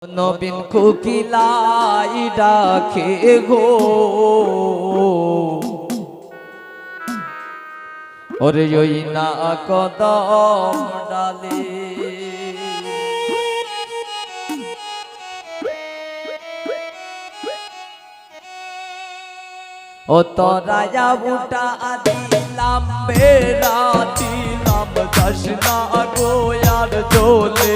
নবীন কোকিলাই ডাকে গো ওরে ওই না কদম ডালে ও তোরা বুটা দিলাম বেড়া দিলাম দশনা গোয়ার দোলে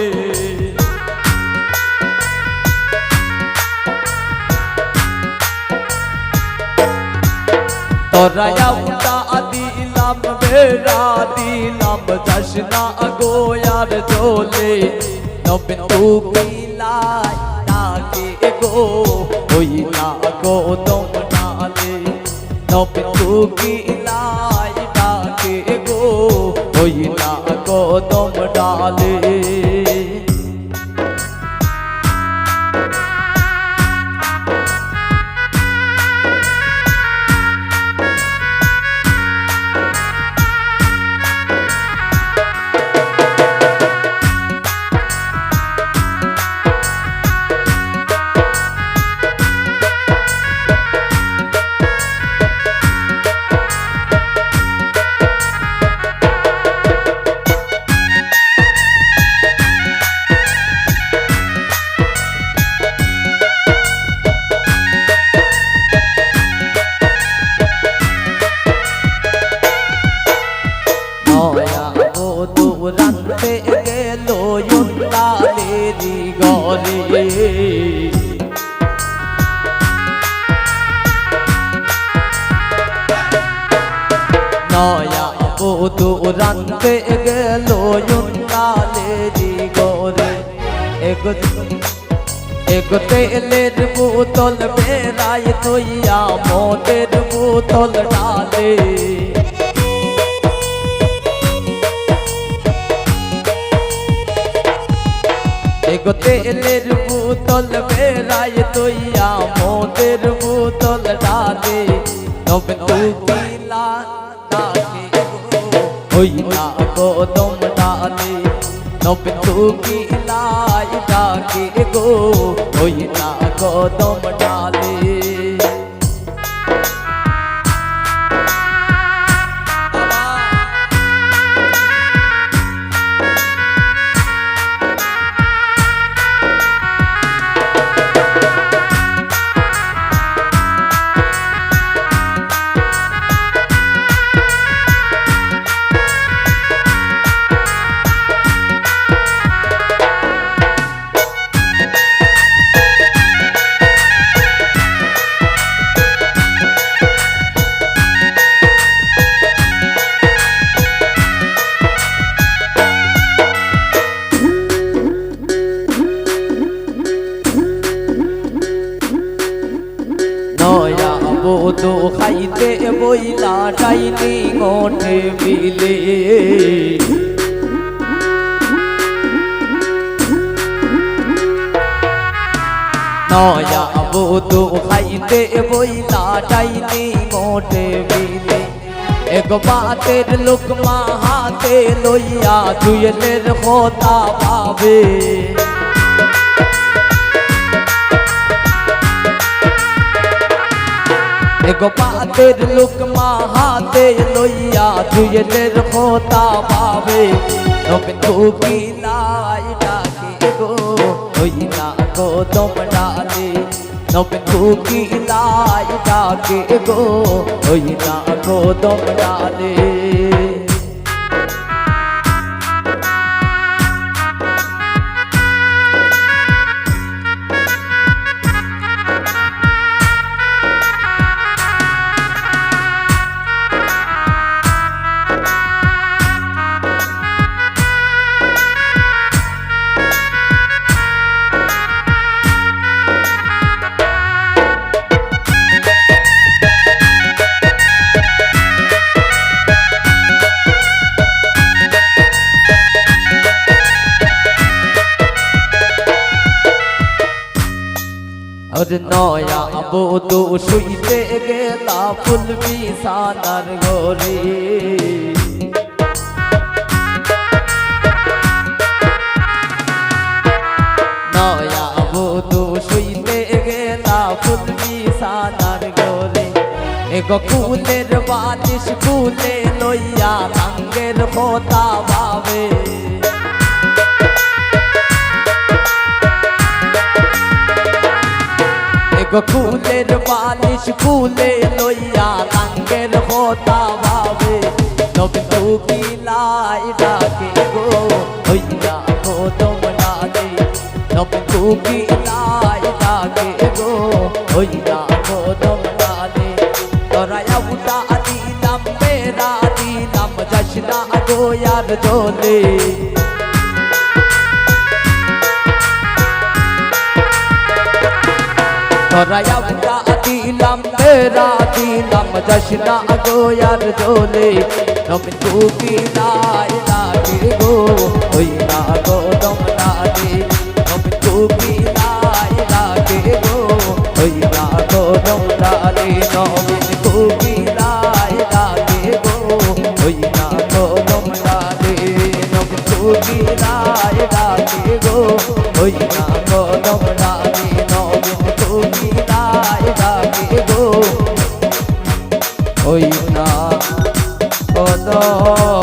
তোরা বুটা দিলাম বেড়া দিলাম দশনা গোয়ার দোলে নবীন কোকিলাই ডাকে গো ওই না কদম ডালে নবীন কোকিলাই ডাকে গো ওই না কদম ডালে রানতে গেল ইন্দালেরি গরে নয়া বধু রানতে গেল ইন্দালেরি গরে এক তেলের বোতল বেড়ায় তৈয়া মদের বোতল ডালে এক তেলের বোতল বেড়ায় তৈয়া মদের বোতল ডালে নবীন কোকিলাই ডাকে ওই না কদম ডালে নবীন কোকিলাই ডাকে গো ওই না কদম ডালে নয়া বধু খাইতে বইলা ডাইনি গোঠে বিলে নয়া বধু খাইতে বইলা ডাইনি গোঠে বিলে এক বাতের লোকমা হাতে লইয়া দুয়েলের কথা ভাবে এক বাতের লোকমা হাতে লইয়া দুয়েলের কথা ভাবে নবীন কোকিলাই ডাকে গো ওই না কদম ডালে নবীন কোকিলাই ডাকে গো ওই না কদম ডালে নয়া বধু শুইতে গেলা ফুল বিছানার ঘরে নয়া গেলা ফুল বিছানার ঘরে এগো কুলের বালিশ কুলে লইয়া লাঙ্গের কথা ভাবে এগো কুলের বালিশ কুলে লইয়া লাঙ্গের কথা ভাবে নবী তুকি লাই ডাকে গো হইয়া গো তোমরা দে নবী তুকি লাই ডাকে গো হইয়া গো তোমরা দে তোরায়া উঠা দিলাম মেরা দিলাম জশনা গো यार জলে তোরায়া উঠা দিলাম মেরা দিলাম জশনা গো यार জলে নবী তুকি লাই ডাকে গো হইয়া গো তোমরা দে নবী তুকি লাই ডাকে গো হইয়া গো তোমরা দে নবী তুকি লাই ডাকে গো হইয়া গো তোমরা দে নবী তুকি লাই ডাকে গো হইয়া গো তোমরা দে নবী তুকি লাই ডাকে গো হইয়া গো